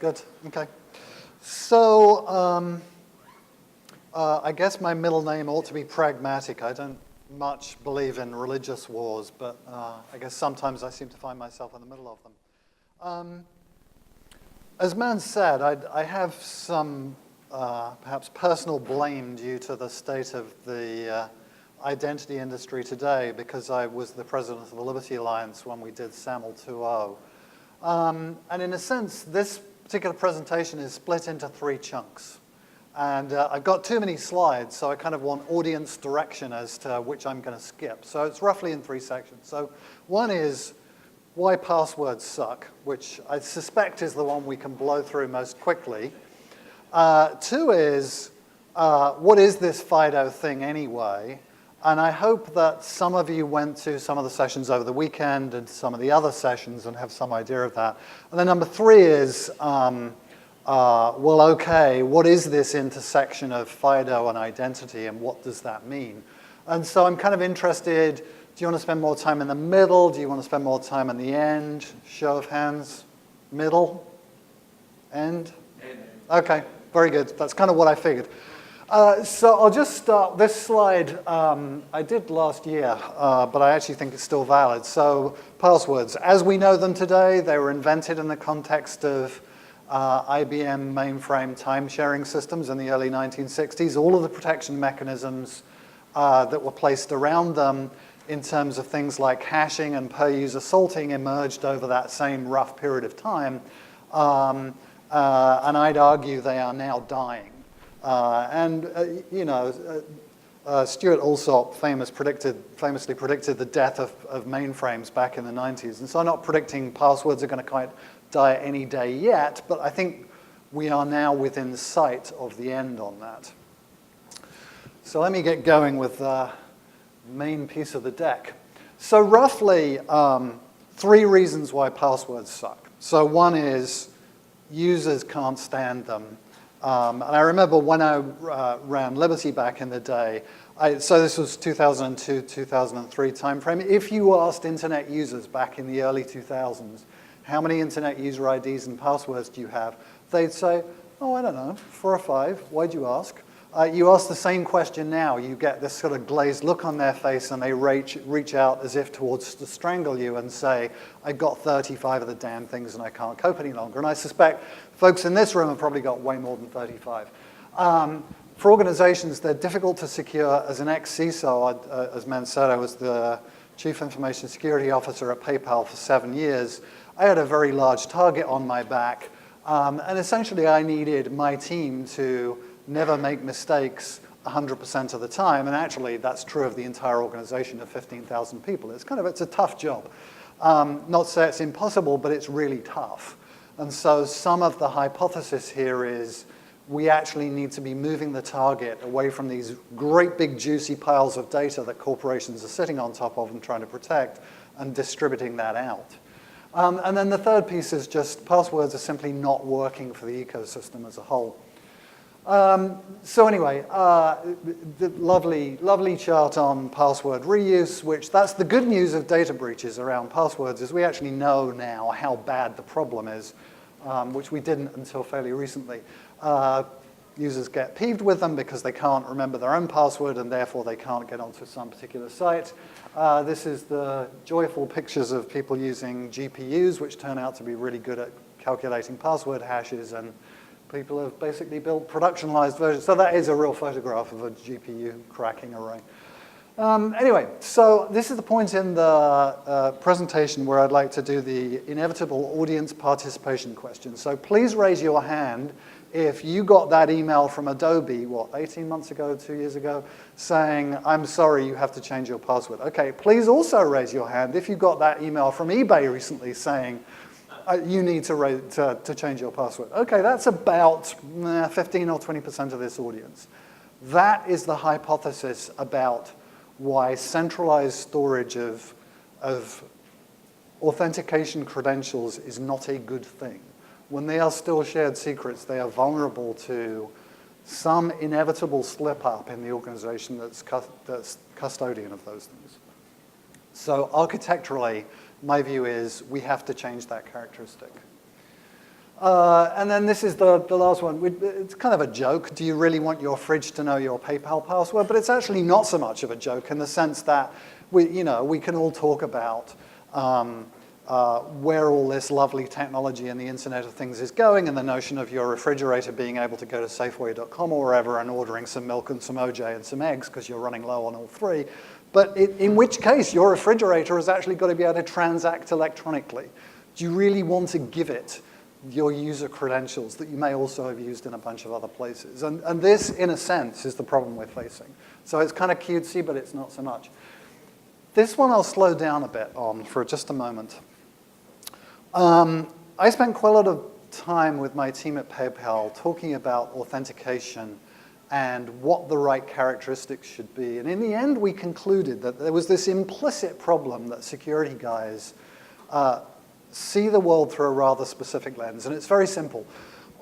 Good, okay. So, I guess my middle name ought to be pragmatic. I don't much believe in religious wars, but I guess sometimes I seem to find myself in the middle of them. As Man said, I have some perhaps personal blame due to the state of the identity industry today, because I was the president of the Liberty Alliance when we did SAML 2.0. And in a sense, this particular presentation is split into 3 chunks. And I've got too many slides, so I kind of want audience direction as to which I'm going to skip. So it's roughly in 3 sections. So one is why passwords suck, which I suspect is the one we can blow through most quickly. 2 is what is this FIDO thing anyway? And I hope that some of you went to some of the sessions over the weekend and some of the other sessions and have some idea of that. And then number 3 is, well, okay, what is this intersection of FIDO and identity, and what does that mean? And so I'm kind of interested, do you want to spend more time in the middle? Do you want to spend more time in the end? Show of hands. Middle? End? End. Okay, very good. That's kind of what I figured. So I'll just start. This slide I did last year, but I actually think it's still valid. So passwords, as we know them today, they were invented in the context of IBM mainframe time-sharing systems in the early 1960s. All of the protection mechanisms that were placed around them in terms of things like hashing and per-user salting emerged over that same rough period of time. And I'd argue they are now dying. Stuart Alsop famously predicted the death of mainframes back in the 90s. And so I'm not predicting passwords are going to quite die any day yet, but I think we are now within sight of the end on that. So let me get going with the main piece of the deck. So roughly 3 reasons why passwords suck. So one is users can't stand them. And I remember when I ran Liberty back in the day, so this was 2002, 2003 timeframe. If you asked internet users back in the early 2000s, how many internet user IDs and passwords do you have? They'd say, oh, I don't know, 4 or 5. Why'd you ask? You ask the same question now, you get this sort of glazed look on their face, and they reach out as if to strangle you and say, I've got 35 of the damn things and I can't cope any longer. And I suspect folks in this room have probably got way more than 35. For organizations, they're difficult to secure. As an ex-CISO, as Men said, I was the Chief Information Security Officer at PayPal for 7 years. I had a very large target on my back, and essentially I needed my team to never make mistakes 100% of the time, and actually that's true of the entire organization of 15,000 people. It's a tough job. Not to say it's impossible, but it's really tough. And so some of the hypothesis here is we actually need to be moving the target away from these great big juicy piles of data that corporations are sitting on top of and trying to protect, and distributing that out. And then the third piece is just passwords are simply not working for the ecosystem as a whole. So anyway, the lovely chart on password reuse, which that's the good news of data breaches around passwords, is we actually know now how bad the problem is, which we didn't until fairly recently. Users get peeved with them because they can't remember their own password, and therefore they can't get onto some particular site. This is the joyful pictures of people using GPUs, which turn out to be really good at calculating password hashes, and people have basically built productionized versions. So that is a real photograph of a GPU cracking array. Anyway, so this is the point in the presentation where I'd like to do the inevitable audience participation question. So please raise your hand if you got that email from Adobe, 18 months ago, 2 years ago, saying, I'm sorry, you have to change your password. Okay, please also raise your hand if you got that email from eBay recently saying, you need to change your password. Okay, that's about 15 or 20% of this audience. That is the hypothesis about why centralized storage of authentication credentials is not a good thing. When they are still shared secrets, they are vulnerable to some inevitable slip-up in the organization that's custodian of those things. So architecturally, my view is we have to change that characteristic. And then this is the last one. It's kind of a joke. Do you really want your fridge to know your PayPal password? But it's actually not so much of a joke in the sense that we can all talk about where all this lovely technology and the Internet of Things is going, and the notion of your refrigerator being able to go to Safeway.com or wherever and ordering some milk and some OJ and some eggs because you're running low on all three. But in which case, your refrigerator has actually got to be able to transact electronically. Do you really want to give it your user credentials that you may also have used in a bunch of other places? And this, in a sense, is the problem we're facing. So it's kind of cutesy, but it's not so much. This one I'll slow down a bit on for just a moment. I spent quite a lot of time with my team at PayPal talking about authentication and what the right characteristics should be. And in the end, we concluded that there was this implicit problem that security guys see the world through a rather specific lens. And it's very simple.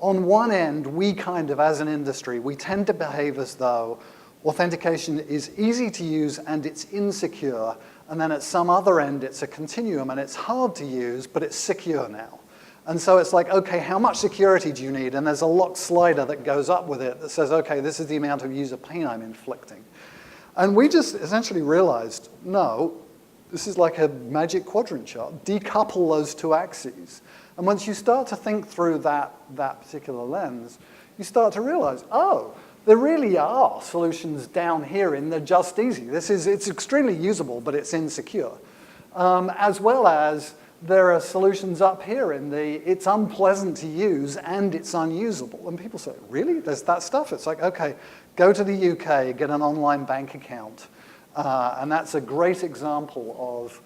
On one end, we kind of, as an industry, we tend to behave as though authentication is easy to use and it's insecure. And then at some other end, it's a continuum and it's hard to use, but it's secure now. And so it's like, okay, how much security do you need? And there's a lock slider that goes up with it that says, okay, this is the amount of user pain I'm inflicting. And we just essentially realized, no, this is like a magic quadrant chart. Decouple those two axes. And once you start to think through that particular lens, you start to realize, oh, there really are solutions down here in the just easy. It's extremely usable, but it's insecure. As well as there are solutions up here in the it's unpleasant to use and it's unusable. And people say, really? There's that stuff? It's like, okay, go to the UK, get an online bank account. And that's a great example of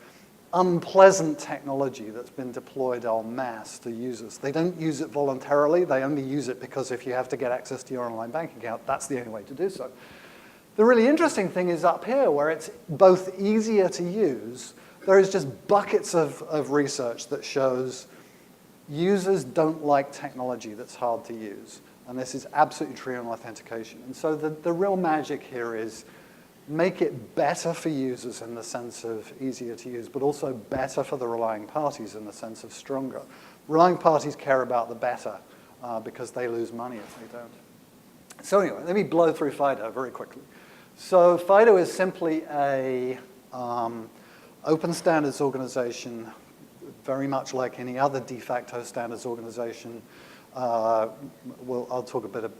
unpleasant technology that's been deployed en masse to users. They don't use it voluntarily. They only use it because if you have to get access to your online bank account, that's the only way to do so. The really interesting thing is up here where it's both easier to use. There is just buckets of research that shows users don't like technology that's hard to use. And this is absolutely true in authentication. And so the real magic here is make it better for users in the sense of easier to use, but also better for the relying parties in the sense of stronger. Relying parties care about the better because they lose money if they don't. So anyway, let me blow through FIDO very quickly. So FIDO is simply a open standards organization, very much like any other de facto standards organization. I'll talk a bit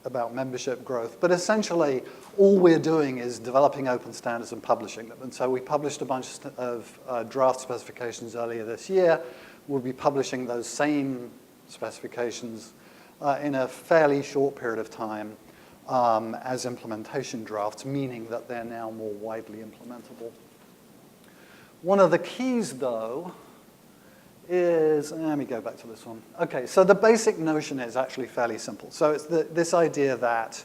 about membership growth, but essentially all we're doing is developing open standards and publishing them. And so we published a bunch of draft specifications earlier this year. We'll be publishing those same specifications in a fairly short period of time as implementation drafts, meaning that they're now more widely implementable. One of the keys, though, is, let me go back to this one. Okay, so the basic notion is actually fairly simple. So it's this idea that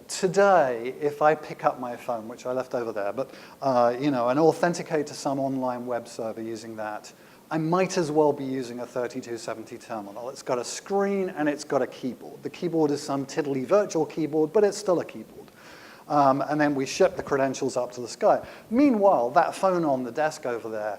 today, if I pick up my phone, which I left over there, but and authenticate to some online web server using that, I might as well be using a 3270 terminal. It's got a screen and it's got a keyboard. The keyboard is some tiddly virtual keyboard, but it's still a keyboard. And then we ship the credentials up to the sky. Meanwhile, that phone on the desk over there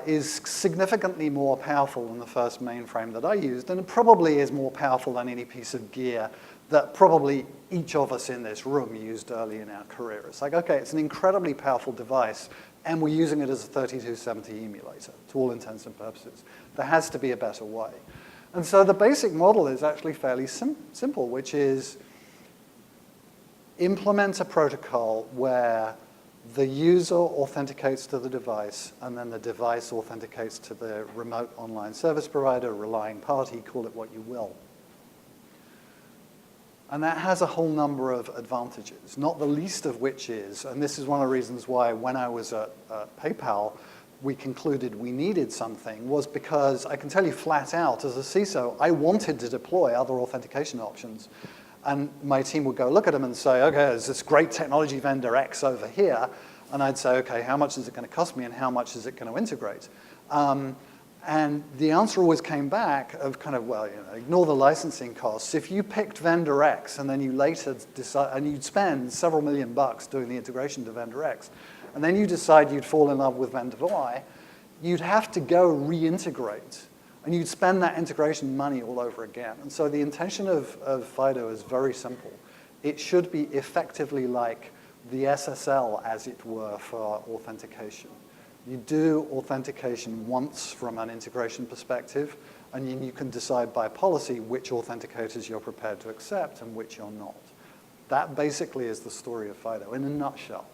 is significantly more powerful than the first mainframe that I used, and it probably is more powerful than any piece of gear that probably each of us in this room used early in our career. It's like, okay, it's an incredibly powerful device, and we're using it as a 3270 emulator to all intents and purposes. There has to be a better way. And so the basic model is actually fairly simple, which is implement a protocol where the user authenticates to the device, and then the device authenticates to the remote online service provider, relying party, call it what you will. And that has a whole number of advantages, not the least of which is, and this is one of the reasons why when I was at PayPal, we concluded we needed something, was because I can tell you flat out, as a CISO, I wanted to deploy other authentication options. And my team would go look at them and say, okay, there's this great technology vendor X over here. And I'd say, okay, how much is it going to cost me and how much is it going to integrate? And the answer always came back of kind of, well, ignore the licensing costs. If you picked vendor X and then you later decide, and you'd spend several $million doing the integration to vendor X, and then you decide you'd fall in love with vendor Y, you'd have to go reintegrate, and you'd spend that integration money all over again. And so the intention of FIDO is very simple. It should be effectively like the SSL, as it were, for authentication. You do authentication once from an integration perspective, and you can decide by policy which authenticators you're prepared to accept and which you're not. That basically is the story of FIDO in a nutshell.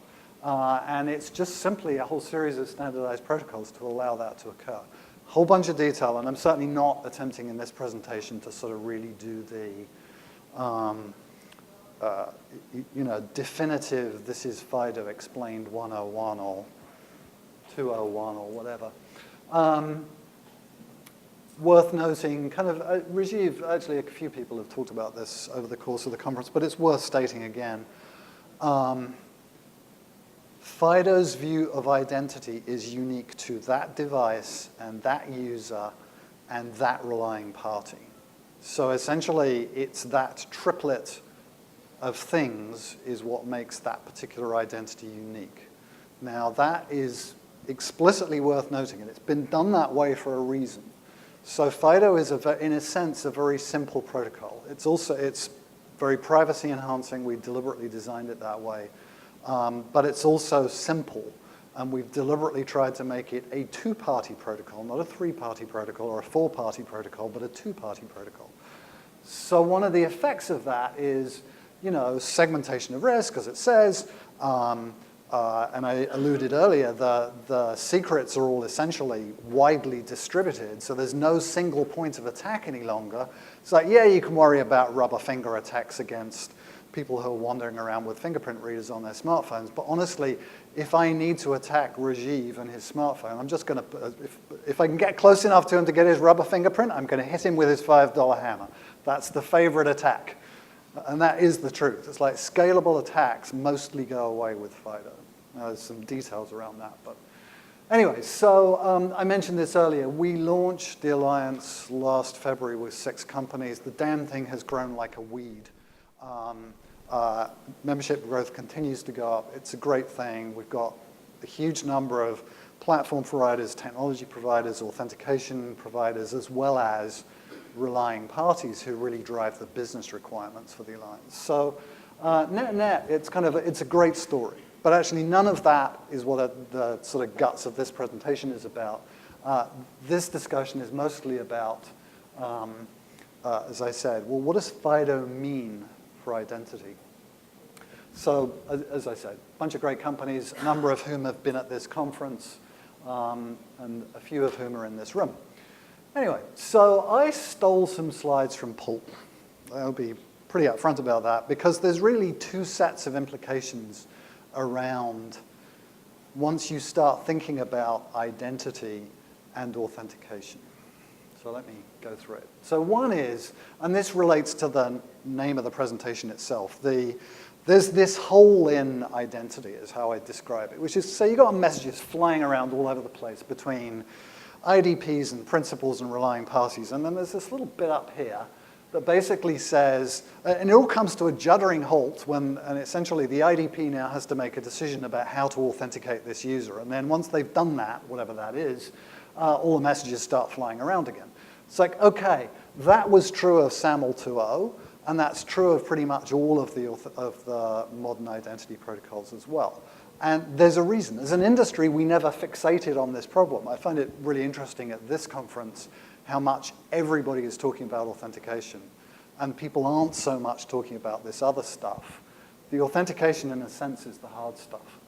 And it's just simply a whole series of standardized protocols to allow that to occur. A whole bunch of detail, and I'm certainly not attempting in this presentation to sort of really do the definitive, this is FIDO explained 101 or 201 or whatever. Worth noting, Rajiv, actually a few people have talked about this over the course of the conference, but it's worth stating again. FIDO's view of identity is unique to that device and that user and that relying party. So essentially, it's that triplet of things is what makes that particular identity unique. Now, that is explicitly worth noting, and it's been done that way for a reason. So FIDO is, in a sense, a very simple protocol. It's very privacy enhancing. We deliberately designed it that way. But it's also simple, and we've deliberately tried to make it a two-party protocol, not a three-party protocol or a four-party protocol, but a two-party protocol. So one of the effects of that is, segmentation of risk, as it says, and I alluded earlier, the secrets are all essentially widely distributed, so there's no single point of attack any longer. It's like, yeah, you can worry about rubber finger attacks against people who are wandering around with fingerprint readers on their smartphones, but honestly, if I need to attack Rajiv and his smartphone, I'm just going to, if I can get close enough to him to get his rubber fingerprint, I'm going to hit him with his $5 hammer. That's the favorite attack. And that is the truth. It's like scalable attacks mostly go away with FIDO. There's some details around that. But anyway, so I mentioned this earlier. We launched the Alliance last February with 6 companies. The damn thing has grown like a weed. Membership growth continues to go up. It's a great thing. We've got a huge number of platform providers, technology providers, authentication providers, as well as relying parties who really drive the business requirements for the Alliance. So net, it's a great story. But actually, none of that is what the sort of guts of this presentation is about. This discussion is mostly about, as I said, well, what does FIDO mean for identity? So, as I said, a bunch of great companies, a number of whom have been at this conference, and a few of whom are in this room. Anyway, so I stole some slides from Paul. I'll be pretty upfront about that, because there's really 2 sets of implications around once you start thinking about identity and authentication. So let me go through it. So one is, and this relates to the name of the presentation itself, there's this hole in identity is how I describe it, which is, so you've got messages flying around all over the place between IDPs and principals and relying parties, and then there's this little bit up here that basically says, and it all comes to a juddering halt when, and essentially the IDP now has to make a decision about how to authenticate this user. And then once they've done that, whatever that is, all the messages start flying around again. It's like, okay, that was true of SAML 2.0, and that's true of pretty much all of the modern identity protocols as well. And there's a reason. As an industry, we never fixated on this problem. I find it really interesting at this conference how much everybody is talking about authentication, and people aren't so much talking about this other stuff. The authentication, in a sense, is the hard stuff.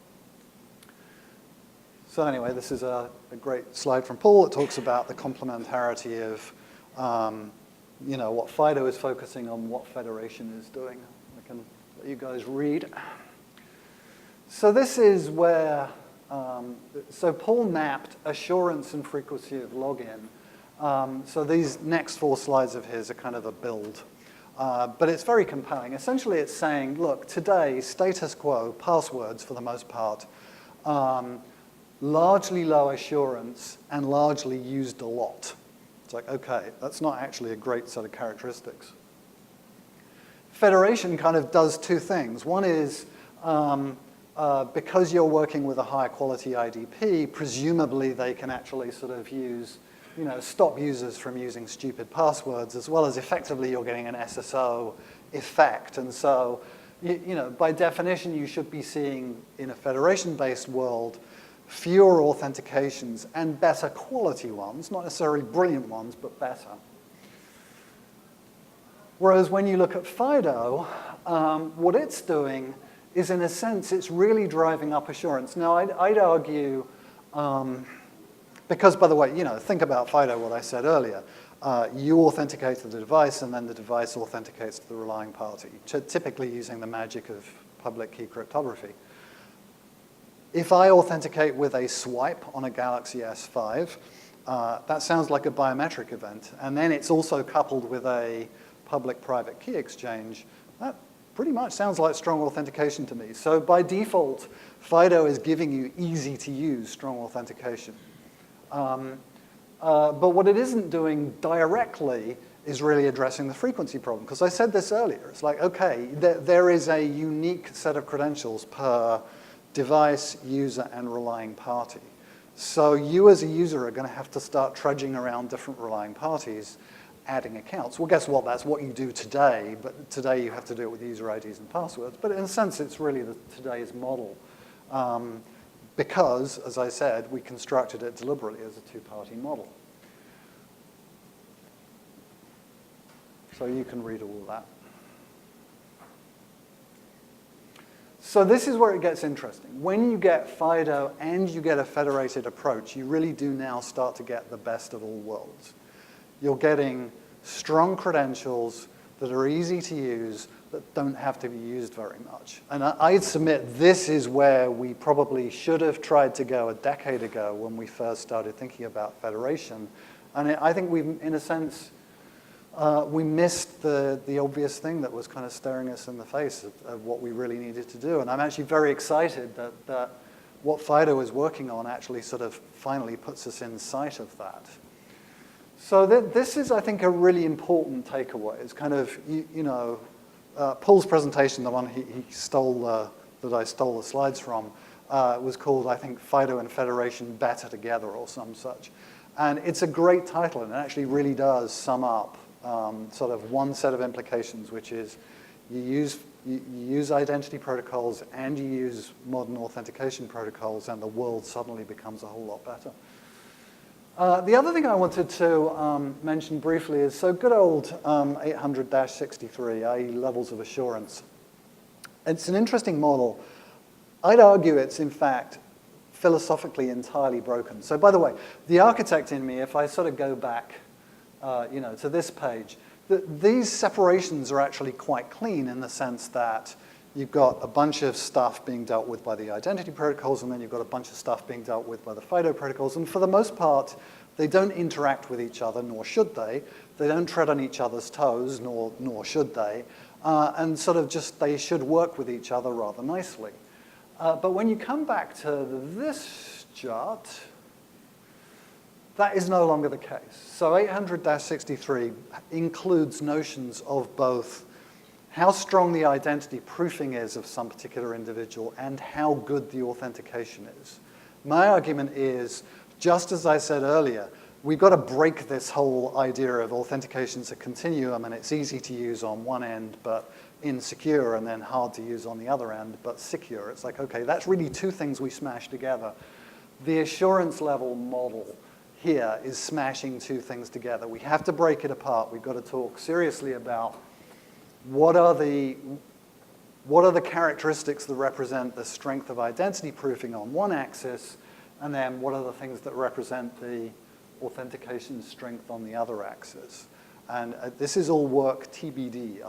So anyway, this is a great slide from Paul. It talks about the complementarity of what FIDO is focusing on, what Federation is doing. I can let you guys read. So this is where, so Paul mapped assurance and frequency of login. So these next 4 slides of his are kind of a build. But it's very compelling. Essentially, it's saying, look, today, status quo, passwords for the most part, largely low assurance and largely used a lot. It's like, okay, that's not actually a great set of characteristics. Federation kind of does 2 things. One is because you're working with a higher quality IDP, presumably they can actually sort of use, stop users from using stupid passwords, as well as effectively you're getting an SSO effect. And so, by definition, you should be seeing in a federation-based world fewer authentications and better quality ones, not necessarily brilliant ones, but better. Whereas when you look at FIDO, what it's doing is, in a sense, it's really driving up assurance. Now, I'd argue, because, by the way, think about FIDO, what I said earlier. You authenticate to the device, and then the device authenticates to the relying party, typically using the magic of public key cryptography. If I authenticate with a swipe on a Galaxy S5, that sounds like a biometric event, and then it's also coupled with a public-private key exchange. That pretty much sounds like strong authentication to me. So by default, FIDO is giving you easy-to-use strong authentication. But what it isn't doing directly is really addressing the frequency problem. Because I said this earlier. It's like, OK, there is a unique set of credentials per device, user, and relying party. So you as a user are going to have to start trudging around different relying parties, adding accounts. Well, guess what? That's what you do today. But today you have to do it with user IDs and passwords. But in a sense, it's really today's model. Because, as I said, we constructed it deliberately as a two-party model. So you can read all that. So this is where it gets interesting. When you get FIDO and you get a federated approach, you really do now start to get the best of all worlds. You're getting strong credentials that are easy to use, that don't have to be used very much. And I'd submit this is where we probably should have tried to go a decade ago when we first started thinking about federation. And I think we, in a sense, we missed the obvious thing that was kind of staring us in the face of what we really needed to do. And I'm actually very excited that what FIDO is working on actually sort of finally puts us in sight of that. So this is, I think, a really important takeaway. It's kind of, Paul's presentation, the one he stole, that I stole the slides from, was called, I think, FIDO and Federation Better Together or some such. And it's a great title, and it actually really does sum up sort of one set of implications, which is you use identity protocols and you use modern authentication protocols, and the world suddenly becomes a whole lot better. The other thing I wanted to mention briefly is, so good old 800-63, i.e. levels of assurance. It's an interesting model. I'd argue it's, in fact, philosophically entirely broken. So by the way, the architect in me, if I sort of go back to this page, these separations are actually quite clean in the sense that you've got a bunch of stuff being dealt with by the identity protocols, and then you've got a bunch of stuff being dealt with by the FIDO protocols. And for the most part, they don't interact with each other, nor should they. They don't tread on each other's toes, nor should they. And sort of just they should work with each other rather nicely. But when you come back to this chart, that is no longer the case. So 800-63 includes notions of both how strong the identity proofing is of some particular individual and how good the authentication is. My argument is, just as I said earlier, we've got to break this whole idea of authentication as a continuum, and it's easy to use on one end, but insecure, and then hard to use on the other end, but secure. It's like, okay, that's really two things we smash together. The assurance level model here is smashing two things together. We have to break it apart. We've got to talk seriously about what are the characteristics that represent the strength of identity proofing on one axis, and then what are the things that represent the authentication strength on the other axis. And this is all work TBD.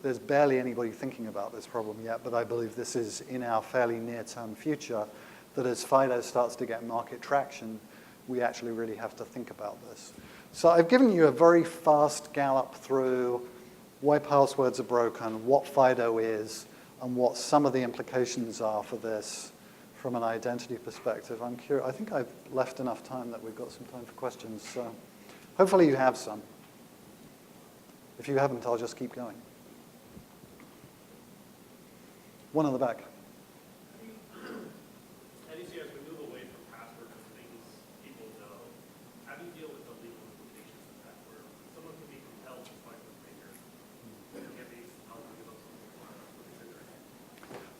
There's barely anybody thinking about this problem yet, but I believe this is in our fairly near-term future, that as FIDO starts to get market traction, we actually really have to think about this. So I've given you a very fast gallop through why passwords are broken, what FIDO is, and what some of the implications are for this from an identity perspective. I'm curious. I think I've left enough time that we've got some time for questions. So hopefully you have some. If you haven't, I'll just keep going. One on the back. How do you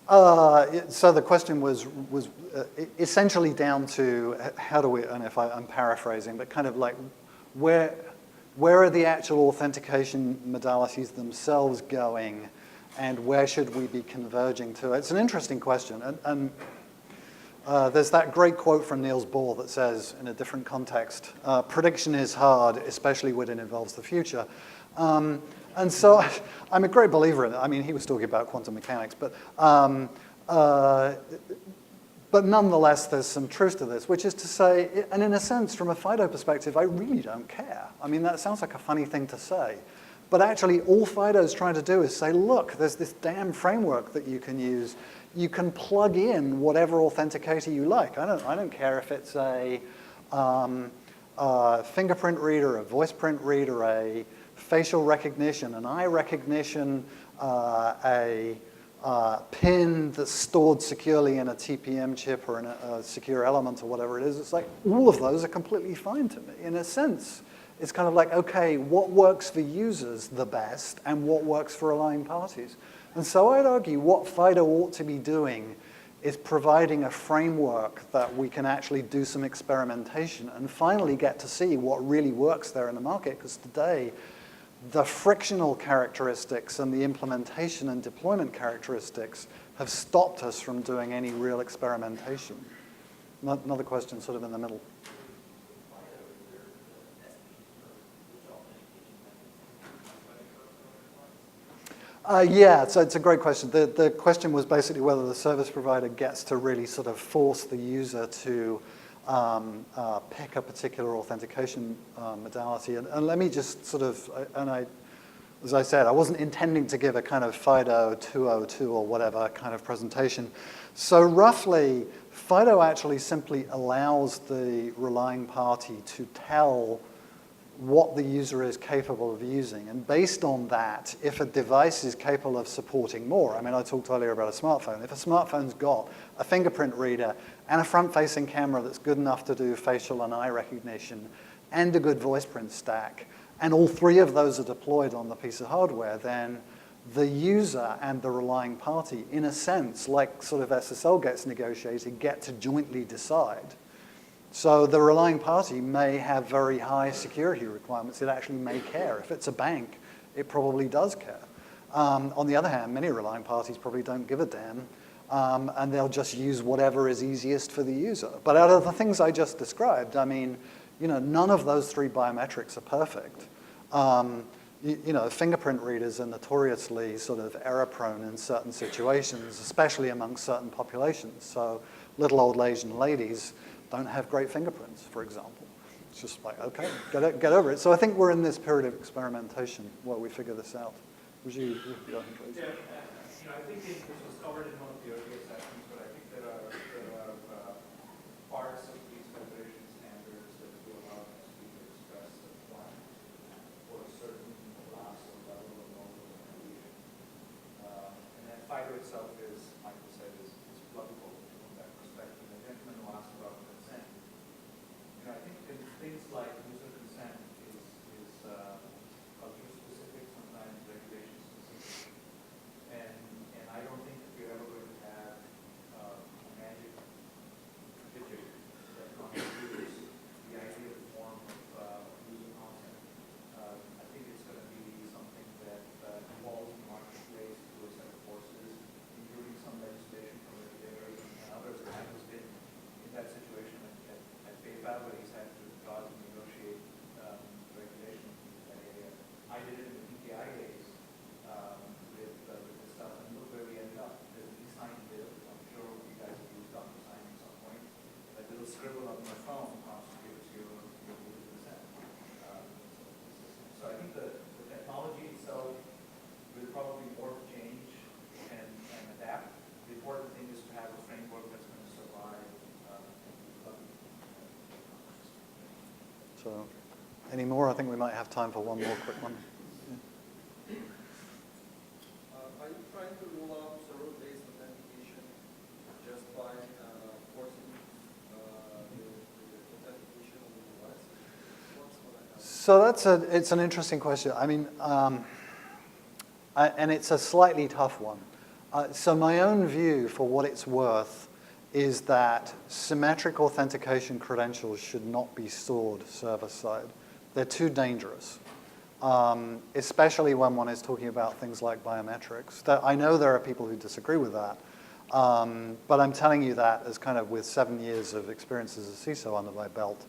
So the question was essentially down to how do we, and if I'm paraphrasing, but kind of like where are the actual authentication modalities themselves going, and where should we be converging to? It's an interesting question, and there's that great quote from Niels Bohr that says, in a different context, prediction is hard, especially when it involves the future. And so I'm a great believer in it. I mean, he was talking about quantum mechanics, but nonetheless, there's some truth to this, which is to say, and in a sense, from a FIDO perspective, I really don't care. I mean, that sounds like a funny thing to say. But actually, all FIDO is trying to do is say, look, there's this damn framework that you can use. You can plug in whatever authenticator you like. I don't care if it's a fingerprint reader, a voice print reader, a facial recognition, an eye recognition, a pin that's stored securely in a TPM chip or in a secure element or whatever it is. It's like all of those are completely fine to me. In a sense, it's kind of like, okay, what works for users the best and what works for relying parties? And so I'd argue what FIDO ought to be doing is providing a framework that we can actually do some experimentation and finally get to see what really works there in the market, because today, the frictional characteristics and the implementation and deployment characteristics have stopped us from doing any real experimentation. Another question sort of in the middle. Yeah, so it's a great question. The question was basically whether the service provider gets to really sort of force the user to pick a particular authentication modality. And let me just sort of, as I said, I wasn't intending to give a kind of FIDO 202 or whatever kind of presentation. So roughly, FIDO actually simply allows the relying party to tell what the user is capable of using. And based on that, if a device is capable of supporting more, I mean, I talked earlier about a smartphone. If a smartphone's got a fingerprint reader and a front-facing camera that's good enough to do facial and eye recognition and a good voice print stack, and all three of those are deployed on the piece of hardware, then the user and the relying party, in a sense, like sort of SSL gets negotiated, get to jointly decide. So the relying party may have very high security requirements. It actually may care. If it's a bank, it probably does care. On the other hand, many relying parties probably don't give a damn, and they'll just use whatever is easiest for the user. But out of the things I just described, I mean, you know, none of those three biometrics are perfect. You know, fingerprint readers are notoriously sort of error-prone in certain situations, especially among certain populations. So little old Asian ladies don't have great fingerprints, for example. It's just like, okay, get over it. So I think we're in this period of experimentation while we figure this out. Would you go ahead, please? Yeah, you know, I think this was covered in one of the earlier sessions, but I think there are parts of these federation standards that will allow us to express the plan for a certain class or level of authentication. And then FIDO itself is, Michael said, is pluggable from that perspective. The gentleman who asked about consent, you know, I think things like user consent is culture specific, sometimes regulation specific. And I don't think that we're ever going to have a magic digit that constitutes the ideal form of user consent. I think it's going to be something that evolves in the marketplace through a set of forces, including some legislation from regulators and others. I has been in that situation at PayPal, where he's had to draw and negotiate regulation in that area. I did it in the PKI days with this stuff, and look where we ended up. There's an e-sign bill. I'm sure you guys have used DocuSign at some point. That little scribble on my phone constitutes your consent. So I think the technology itself will probably morph, change, and adapt. The important thing is to have a framework that's going to survive. So, any more? I think we might have time for one more quick one. Yeah. Are you trying to rule out server-based authentication just by forcing the authentication on the device? What's going to happen? So it's an interesting question. I mean, and it's a slightly tough one. So my own view, for what it's worth, is that symmetric authentication credentials should not be stored server-side. They're too dangerous, especially when one is talking about things like biometrics. I know there are people who disagree with that, but I'm telling you that as kind of with 7 years of experience as a CISO under my belt,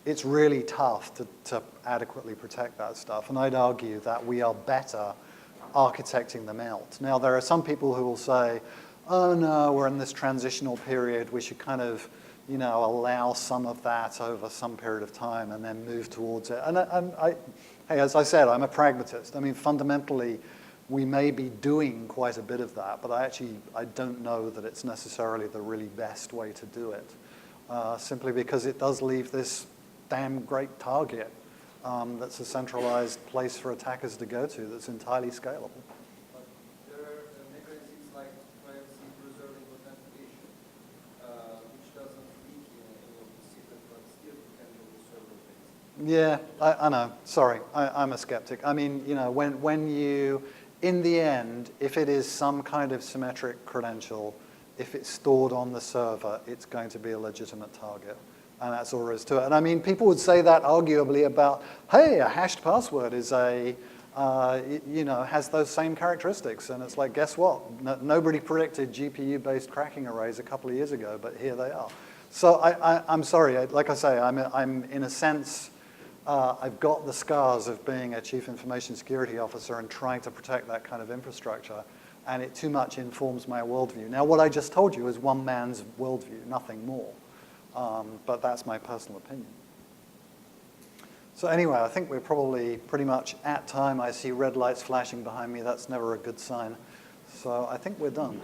it's really tough to adequately protect that stuff. And I'd argue that we are better architecting them out. Now, there are some people who will say, oh no, we're in this transitional period, we should kind of, you know, allow some of that over some period of time and then move towards it. And hey, as I said, I'm a pragmatist. I mean, fundamentally, we may be doing quite a bit of that, but I don't know that it's necessarily the really best way to do it, simply because it does leave this damn great target that's a centralized place for attackers to go to that's entirely scalable. But there are mechanisms like privacy preserving authentication, which doesn't leak in any of the secret, but still potentially server-based. Yeah, I know. Sorry, I'm a skeptic. I mean, you know, when you, in the end, if it is some kind of symmetric credential, if it's stored on the server, it's going to be a legitimate target. And that's all there is to it. And I mean, people would say that arguably about, hey, a hashed password is you know, has those same characteristics. And it's like, guess what? Nobody predicted GPU-based cracking arrays a couple of years ago, but here they are. So I'm sorry, like I say, I'm in a sense, I've got the scars of being a chief information security officer and trying to protect that kind of infrastructure, and it too much informs my worldview. Now, what I just told you is one man's worldview, nothing more. But that's my personal opinion. So anyway, I think we're probably pretty much at time. I see red lights flashing behind me. That's never a good sign. So I think we're done.